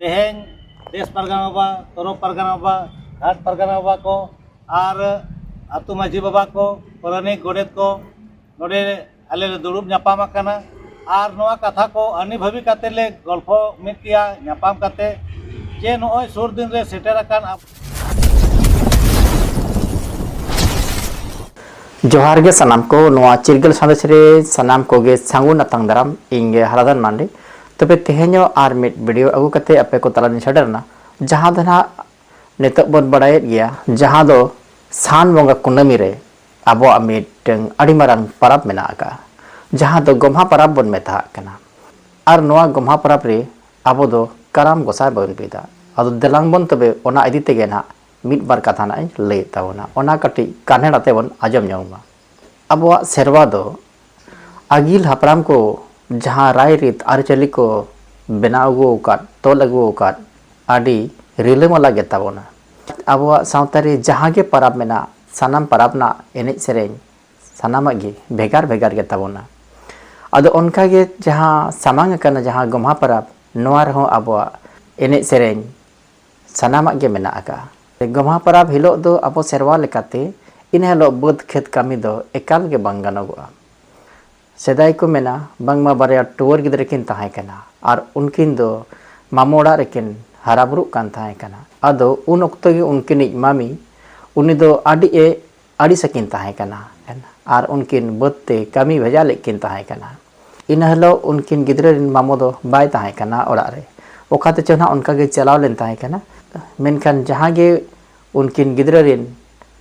तेहें देश परगना बाबा तरफ परगना बाबा घाट परगना बाबा को और आतु माझी बाबा को पारानिक गोडेत को नोडे आले दुड़ुब नापाम आकाना और नोआ कथा को अनिभावी काते ले गल्फो मिद किया नापाम काते जे नोय सुर दिन रे सेटर आकान जोहार गे सनाम को नोआ चिरगल संदेश रे सनाम को गे सांगु नातांग दाराम इंगे हरादन मांडे तबे तेहेño आर मिड वीडियो अगु कते अपे को तला निछाडरना जहां दना नेतक बन बडायत गया जहां दो सान बंगा कुंडमी रे आबो मिदटeng अडी मारांग परब मेना का जहां दो गोमहा परब बन मेता कना आर नोआ गोमहा परब रे आबो दो कराम गोसाय बन पिदा अदो देलांग बन तबे ओना इदी तेगे ना मिद बार कथा ना लay तावना ओना कटी कानेडाते बन आजम ᱧᱚᱜमा आबो सेरवा दो आगिल हापराम को जहाँ राय रीत आरचली को बनाव अगुकात तोल अगुकात आडी रिलमला गेताबोना आबो सावतारी जहाँ गे परब मेना सानाम परब ना एनेज सेरेñ सानामा गे भेगार भेगार गेताबोना आदो उनका गे जहाँ सामांग कना जहाँ गोमहा परब नोआ रहो आबो एनेज सेरेñ सानामा गे मेना आका गोमहा परब हिलो दो आबो सेरवा लेकाते इन हिलो बद खेत कामी दो एकाल गे बांग गानोगोआ सेदाय को मेना बांगमा बारे टुवर गिद्रे किन ताहे कना और उनकिन दो मामोड़ा रेकिन हराबुरु कान ताहे कना आदो उन ओक्तो गे उनकिन मामी उनी दो आडी सकिन ताहे कना और उनकिन बत्ते कामी भेजा लेकिन ताहे कना इन हलो उनकिन गिद्रे रिन मामो दो बाय ताहे कना ओड़ा रे ओखाते चोना उनका गे चलाव लेन ताहे कना मेनखान जहां गे उनकिन गिद्रे रिन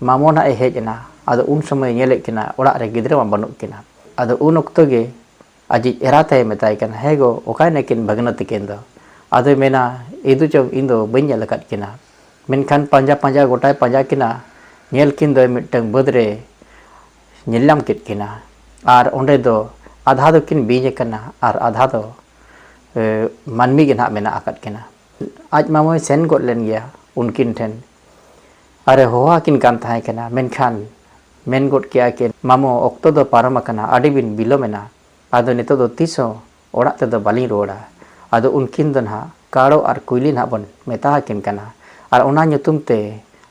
मामो ना ए हेजना आदो उन समय नेले किना ओड़ा रे गिद्रे मा बनुक किना आदो उन ओक्तो गे आजी एराते मेताय कना हेगो ओकाय नेकिन भगनति केन दो आदो मेना इदु चो इंदो बइन लकत किना मेनखान पांजा पांजा गोटाय पांजा किना नेल किन दो मिटंग बदरे नेलाम कित किना और ओंडे दो आधा दो किन बीजे कना और आधा दो मानमी गे ना मेना आकत किना आज मामोय सेन गोट लेन गया उनकिन ठेन अरे होहा किन कान ताहे कना मेनखान मेन गोट किया के मामो ओक्तो दो पारम कना आडी बिन बिलो मेना आदो नितो दो तीसो ओड़ा ते दो बाली रोड़ा आदो उनकिन दो ना काड़ो और कुइली ना बन मेता किन कना और ओना nyutum ते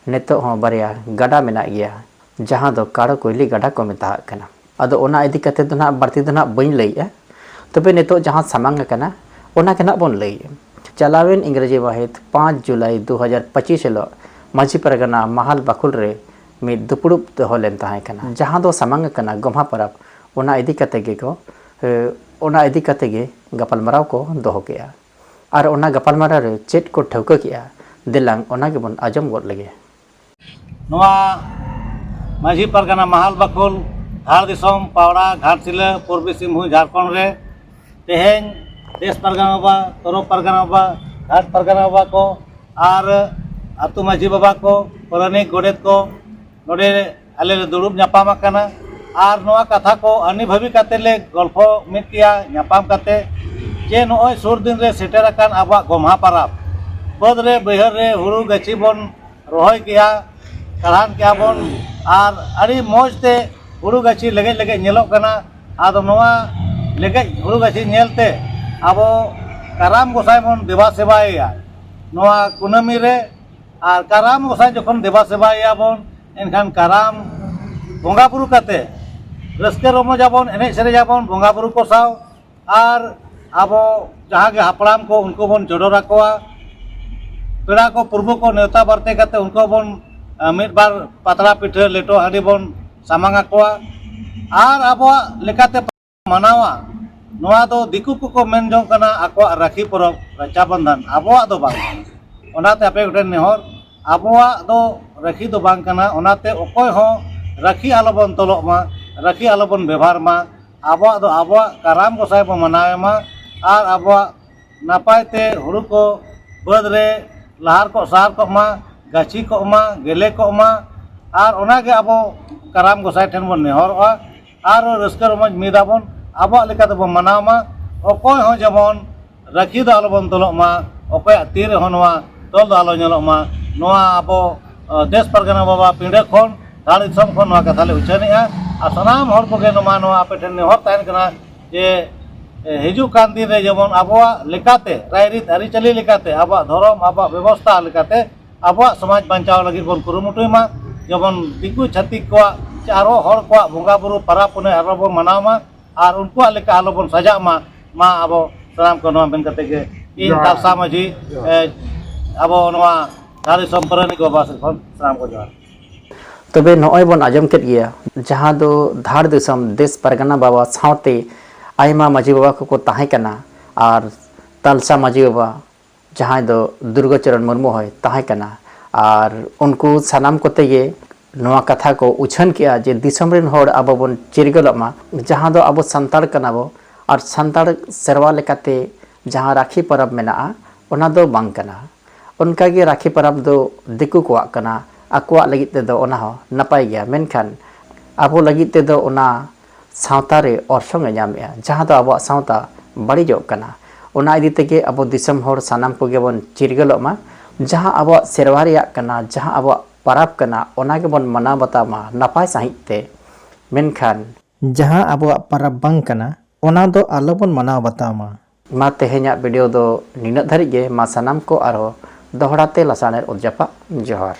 नितो हो बारिया गाडा मेना गया जहां दो काड़ो कुइली गाडा को मेता कना आदो ओना इदी कते दो ना बारती दो ना बइन लईया तबे नितो जहां सामांग कना ओना केना बन लई चलावेन इंग्रेजी वाहिद 5 जुलाई 2025 लो माझी परगना महाल बाकुल रे मिद दुपुड़ुब दोहो लेन ताहे कना जहां दो सामांग कना गोमहा परब ओना इदी कते गे को ओना इदी कते गे गपालमाराव को दोहो केया और ओना गपालमाराव रे चेट को ठौका किया दिलांग ओना गे बन आजम गोद लगे नोआ माझी परगना महाल बाकुल धार दिसोम पावड़ा घाटशिला पूर्वी सिंहभूम झारखंड रे तेहें देश परगना बाबा तरफ परगना बाबा घाट परगना बाबा को और आतु माझी बाबा को पारानिक गोडेत को नोडे आले दुड़ुब नापाम आकाना और नोआ कथा को अनिभावी काते ले गल्फो मिद किया नापाम काते जे नोय सुर दिन रे सेटर आकान आबा गोमहा परब बद रे बैहर रे हुरु गाची बन रोहय किया कढ़ान किया बन और अड़ी मौज ते हुरु गाची लगे लगे नेलोग कना आदो नोआ लगे हुरु गाची नेलते आबो कराम गोसाय बन देवा सेवाया नोआ कुनामी रे और कराम गोसाय जखन देवा सेवाया बन एनखान कराम बंगा बुरु काते रस्के रमजाबन एनेज सेरेजाबन बंगा बुरु को साव और आबो जहाँ गे हापड़ाम को उनको बन चोडोर आकोआ पेड़ा को पूर्व को नेवता बारते काते उनको बन मिद बार पातड़ा पिठा लेटो हांडी बन सामांग आकोआ और आबो लेकाते मनावा नोआ दो दिकु को मेन जों कना आकोआ राखी परब रक्षाबंधन आबोआ दो बांग ओनाते आपे गोटे नेहर आबोआ दो राखी दो बांग कना ओनाते ओकोय हो राखी आलोबन तोलोग मा राखी आलोबन व्यवहार मा आबोआ दो आबोआ कराम गोसाय बो मनावे मा और आबोआ नापाय ते हुरु को बद रे लहार को सार को मा गाछी को मा गेले को मा और ओनागे आबो कराम गोसाय ठेन बन नेहरआ और रस्का रमज मिदाबन आबोआ लेका दो मनाव मा ओकोय हो जेमन राखी दो आलोबन तोलोग मा ओकोय तीर हो नोआ तोल दो आलो नेलोग मा नोआ आबो देश परगना बाबा पिंडे खन धाड़ दिसम खन नोआ कथा ले उछानेआ और सनाम हर को गे नोमा नोआ आपे ठेन नेहर ताहेन कना जे हिजू कान दिन रे जेमन आबोआ लेकाते रायरीत आरिचाली लेकाते आबोआ धर्म आबोआ व्यवस्था लेकाते आबोआ समाज बांचाव लगी बन कुरुमुटुमा जेमन दिकु छातिक को आरो हर को बंगा बुरु पारा पुने आरो बन मनावमा और उनको लेका आलो बन सजामा मा आबो सलाम को नवा बेन कते के इन तालसा माजी आबो नवा धारी संपरनी को बास सलाम को जोहार तबे नॉय बन आजम केद गया जहां दो धार दिसम देश परगना बाबा सावते आयमा माजी बाबा को ताहे कना और तालसा माजी बाबा जहां दो दुर्गाचरण मुर्मू है ताहे कना और उनको सनाम कोते ये नवा कथा को उछन किया जे दिसम रेन होड़ आबो बन चिरगलमा जहां दो आबो संताड़ कना बो और संताड़ सेरवा लेकाते जहां राखी परब मेना ओना दो बांग कना उनका गे राखी परब दो दिकु कोआ कना आकुआ लगित ते दो ओना हो नपाय गया मेनखान आबो लगित ते दो ओना सावता रे ऑर्सोंग ᱧᱟᱢᱮᱜᱼᱟ जहां दो आबो सावता बड़िजोग कना ओना इदि तेगे आबो दिसम होड़ सानाम कोगे बन चिरगलमा जहां आबो सेरवा रिया कना जहां आबो परब कना ओना गे बन मना बतामा नपाय साहित ते मेनखान जहां आबो परब बांग कना ओना दो आलो बन मना बतामा मा तेहेnya वीडियो दो निना धरि गे मा सानाम को आरो दोहड़ाते लसानेर उदजापा जोहार।